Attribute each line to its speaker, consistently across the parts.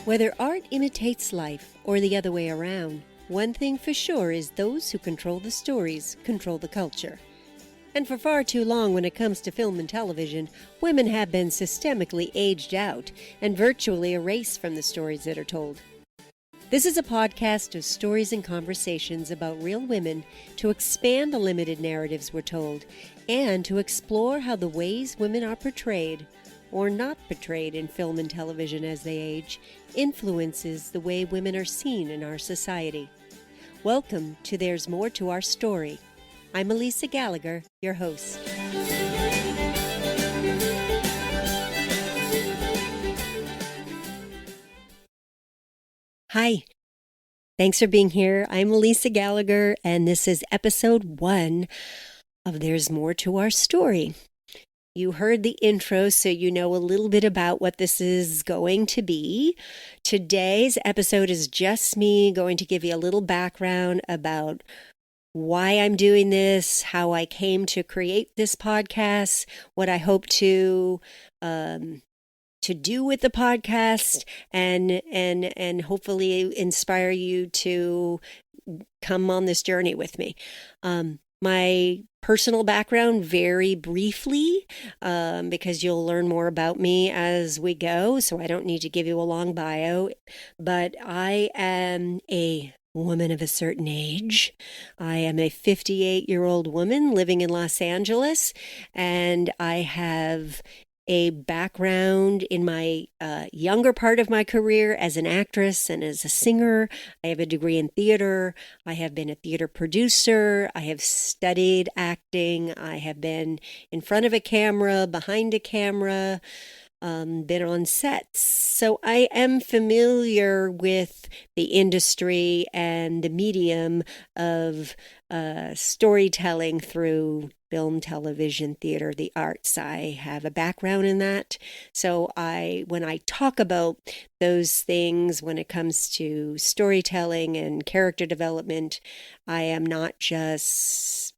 Speaker 1: Whether art imitates life or the other way around, one thing for sure is those who control the stories control the culture. And for far too long when it comes to film and television, women have been systemically aged out and virtually erased from the stories that are told. This is a podcast of stories and conversations about real women to expand the limited narratives we're told and to explore how the ways women are portrayed or not portrayed in film and television as they age influences the way women are seen in our society. Welcome to There's More to Our Story. I'm Alica Gallagher, your host. Hi. Thanks for being here. I'm Alica Gallagher, and this is episode 1 of There's More to Our Story. You heard the intro, so you know a little bit about what this is going to be. Today's episode is just me going to give you a little background about why I'm doing this, how I came to create this podcast, what I hope to do with the podcast, and hopefully inspire you to come on this journey with me. My personal background very briefly, because you'll learn more about me as we go, so I don't need to give you a long bio, but I am a woman of a certain age. I am a 58-year-old woman living in Los Angeles, and I have a background in my younger part of my career as an actress and as a singer. I have a degree in theater. I have been a theater producer. I have studied acting. I have been in front of a camera, behind a camera, been on sets. So I am familiar with the industry and the medium of storytelling through film, television, theater, the arts. I have a background in that. So when I talk about those things, when it comes to storytelling and character development, I am not just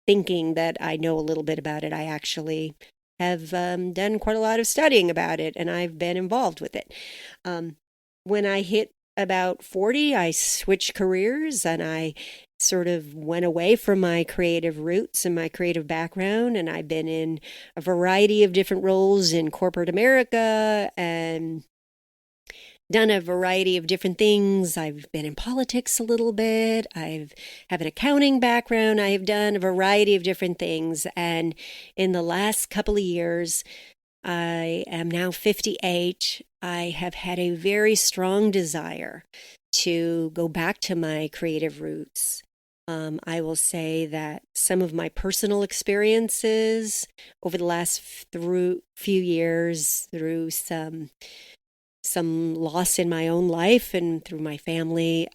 Speaker 1: thinking that I know a little bit about it. I actually have done quite a lot of studying about it, and I've been involved with it. When I hit about 40, I switched careers, and I sort of went away from my creative roots and my creative background, and I've been in a variety of different roles in corporate America and done a variety of different things. I've been in politics a little bit. I have an accounting background. I have done a variety of different things. And in the last couple of years, I am now 58. I have had a very strong desire to go back to my creative roots. I will say that some of my personal experiences over the last few years, through some loss in my own life and through my family,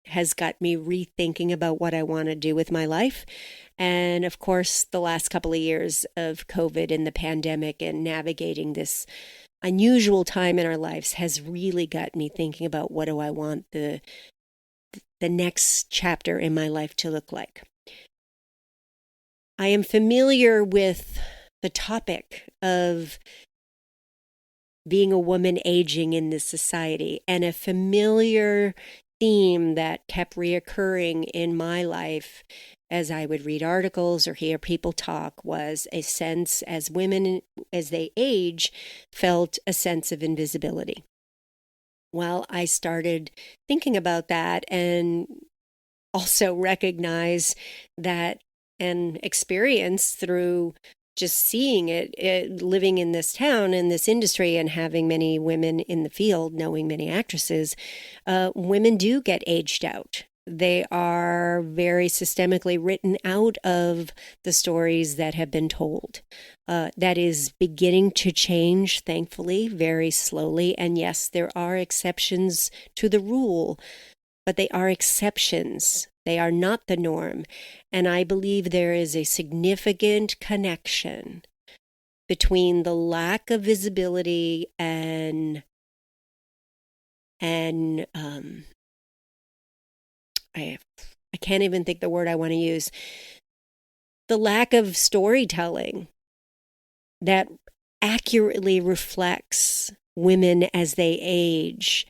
Speaker 1: has got me rethinking about what I want to do with my life. And of course, the last couple of years of COVID and the pandemic and navigating this unusual time in our lives has really got me thinking about what do I want the next chapter in my life to look like. I am familiar with the topic of being a woman aging in this society, and a familiar theme that kept reoccurring in my life as I would read articles or hear people talk was a sense, as women, as they age, felt a sense of invisibility. Well, I started thinking about that and also recognize that and experience through just seeing it, living in this town, in this industry, and having many women in the field, knowing many actresses, women do get aged out. They are very systemically written out of the stories that have been told. That is beginning to change, thankfully, very slowly. And yes, there are exceptions to the rule, but they are exceptions. They are not the norm. And I believe there is a significant connection between the lack of visibility and I can't even think the word I want to use. The lack of storytelling that accurately reflects women as they age.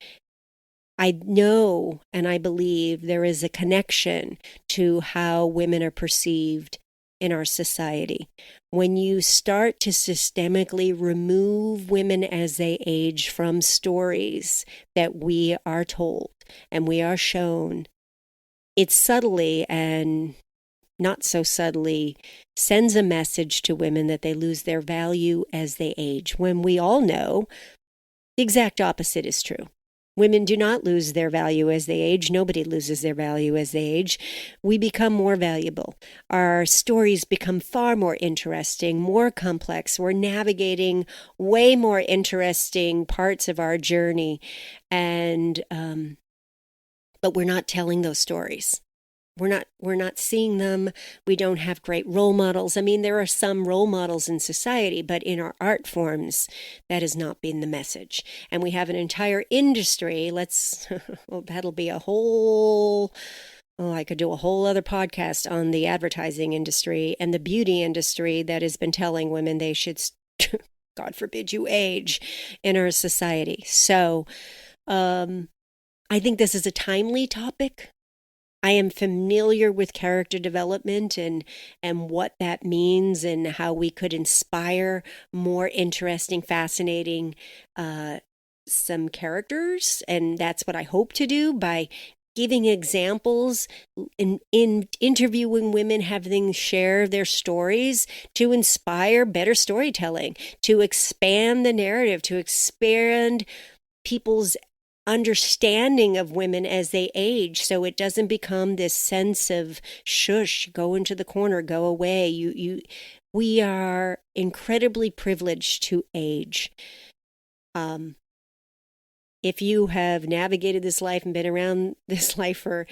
Speaker 1: I know and I believe there is a connection to how women are perceived in our society. When you start to systemically remove women as they age from stories that we are told and we are shown, it subtly and not so subtly sends a message to women that they lose their value as they age, when we all know the exact opposite is true. Women do not lose their value as they age. Nobody loses their value as they age. We become more valuable. Our stories become far more interesting, more complex. We're navigating way more interesting parts of our journey, and but we're not telling those stories. We're not seeing them. We don't have great role models. I mean, there are some role models in society, but in our art forms, that has not been the message. And we have an entire industry. Well, that'll be a whole, I could do a whole other podcast on the advertising industry and the beauty industry that has been telling women they should, God forbid you age in our society. So I think this is a timely topic. I am familiar with character development and what that means and how we could inspire more interesting, fascinating some characters. And that's what I hope to do by giving examples, in interviewing women, having them share their stories to inspire better storytelling, to expand the narrative, to expand people's understanding of women as they age, so it doesn't become this sense of shush, go into the corner, go away. We are incredibly privileged to age. If you have navigated this life and been around this life for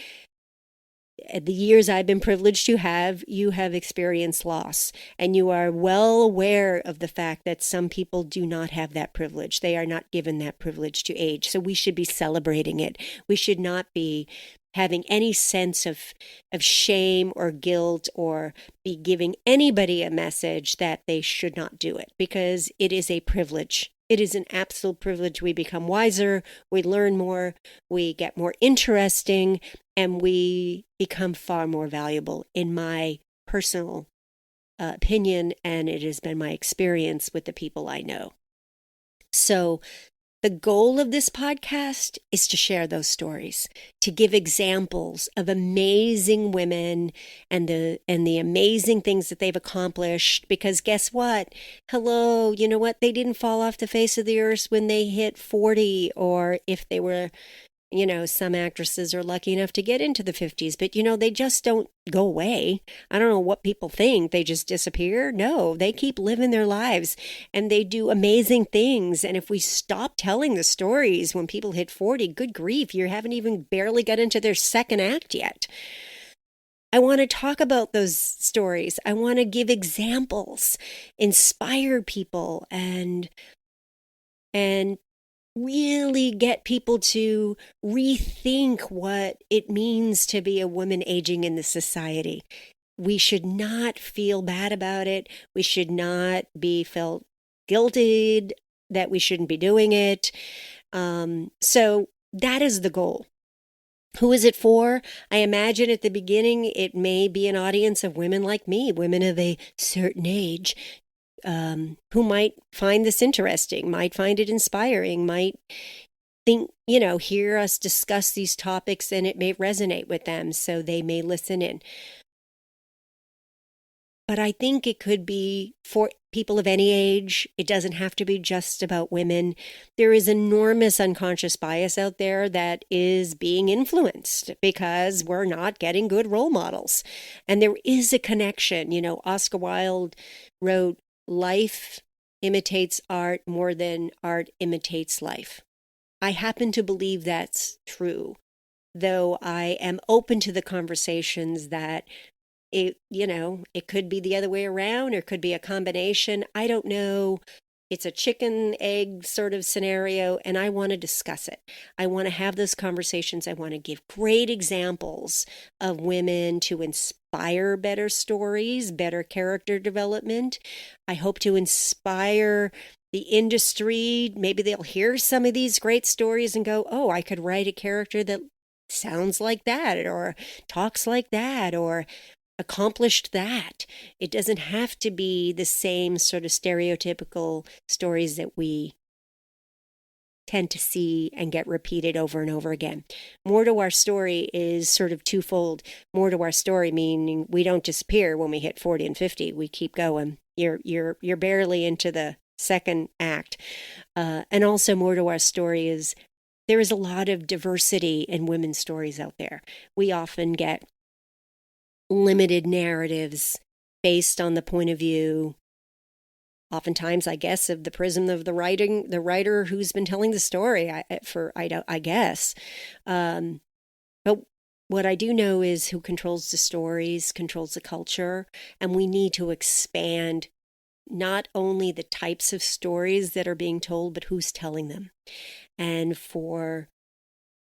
Speaker 1: the years I've been privileged to have, you have experienced loss, and you are well aware of the fact that some people do not have that privilege. They are not given that privilege to age. So we should be celebrating it. We should not be having any sense of shame or guilt, or be giving anybody a message that they should not do it, because it is a privilege. It is an absolute privilege. We become wiser, we learn more, we get more interesting, and we become far more valuable, in my personal opinion, and it has been my experience with the people I know. So the goal of this podcast is to share those stories, to give examples of amazing women and the amazing things that they've accomplished. Because guess what? Hello, you know what? They didn't fall off the face of the earth when they hit 40, or if they were, some actresses are lucky enough to get into the 50s, but they just don't go away. I don't know what people think. They just disappear. No, they keep living their lives and they do amazing things. And if we stop telling the stories when people hit 40, good grief, you haven't even barely got into their second act yet. I want to talk about those stories. I want to give examples, inspire people, and really get people to rethink what it means to be a woman aging in the society. We should not feel bad about it. We should not be felt guilted that we shouldn't be doing it. So that is the goal. Who is it for? I imagine at the beginning it may be an audience of women like me, women of a certain age, who might find this interesting, might find it inspiring, might think, hear us discuss these topics and it may resonate with them, so they may listen in. But I think it could be for people of any age. It doesn't have to be just about women. There is enormous unconscious bias out there that is being influenced because we're not getting good role models. And there is a connection. Oscar Wilde wrote, "Life imitates art more than art imitates life." I happen to believe that's true, though I am open to the conversations that it could be the other way around, or it could be a combination. I don't know. It's a chicken egg sort of scenario, and I want to discuss it. I want to have those conversations. I want to give great examples of women to inspire better stories, better character development. I hope to inspire the industry, maybe they'll hear some of these great stories and go, oh, I could write a character that sounds like that, or talks like that, or accomplished that. It doesn't have to be the same sort of stereotypical stories that we tend to see and get repeated over and over again. More to our story is sort of twofold. More to our story meaning we don't disappear when we hit 40 and 50. We keep going. You're barely into the second act. And also more to our story is there is a lot of diversity in women's stories out there. We often get limited narratives based on the point of view, oftentimes, I guess, of the prism of the writer who's been telling the story. I guess. But what I do know is who controls the stories controls the culture, and we need to expand not only the types of stories that are being told, but who's telling them. And for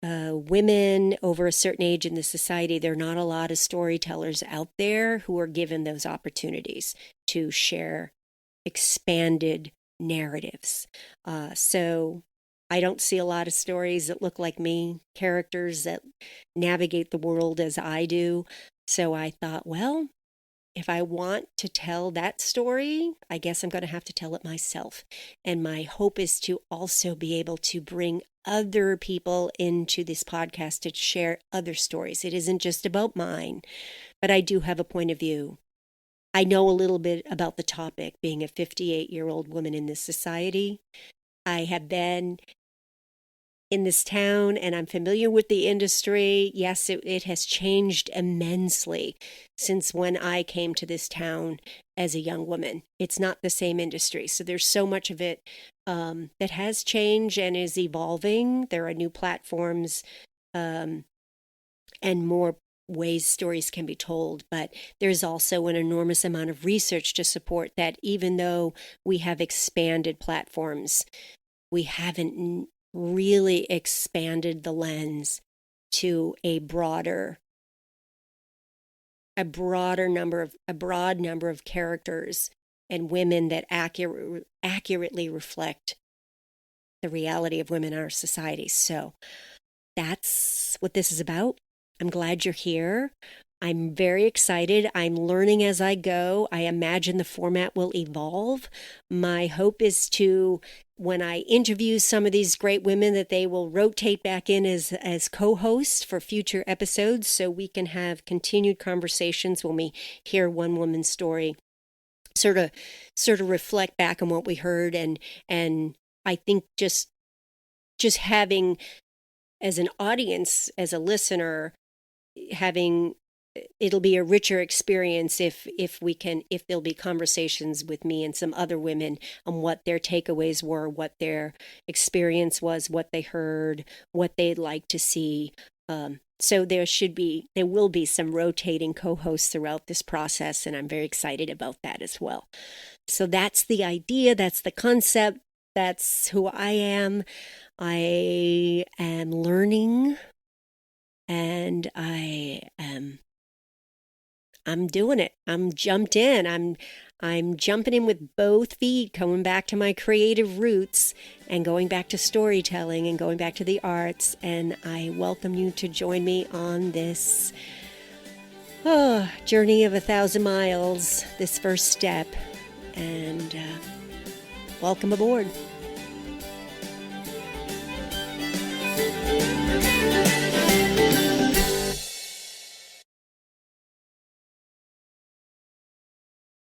Speaker 1: women over a certain age in the society, there are not a lot of storytellers out there who are given those opportunities to share expanded narratives. So I don't see a lot of stories that look like me, characters that navigate the world as I do. So I thought, well, if I want to tell that story, I guess I'm going to have to tell it myself. And my hope is to also be able to bring other people into this podcast to share other stories. It isn't just about mine, but I do have a point of view. I know a little bit about the topic, being a 58-year-old woman in this society. I have been in this town and I'm familiar with the industry. Yes, it has changed immensely since when I came to this town as a young woman. It's not the same industry. So there's so much of it that has changed and is evolving. There are new platforms and more ways stories can be told, but there's also an enormous amount of research to support that even though we have expanded platforms, we haven't really expanded the lens to a broad number of characters and women that accurately reflect the reality of women in our society. So that's what this is about. I'm glad you're here. I'm very excited. I'm learning as I go. I imagine the format will evolve. My hope is to, when I interview some of these great women, that they will rotate back in as co-hosts for future episodes so we can have continued conversations when we hear one woman's story. Sort of reflect back on what we heard, and I think just having as an audience, as a listener, it'll be a richer experience if there'll be conversations with me and some other women on what their takeaways were, what their experience was, what they heard, what they'd like to see. So there will be some rotating co-hosts throughout this process, and I'm very excited about that as well. So that's the idea, that's the concept, that's who I am. I am learning, and I'm doing it. I'm jumped in. I'm jumping in with both feet, going back to my creative roots and going back to storytelling and going back to the arts. And I welcome you to join me on this journey of 1,000 miles, this first step. And welcome aboard.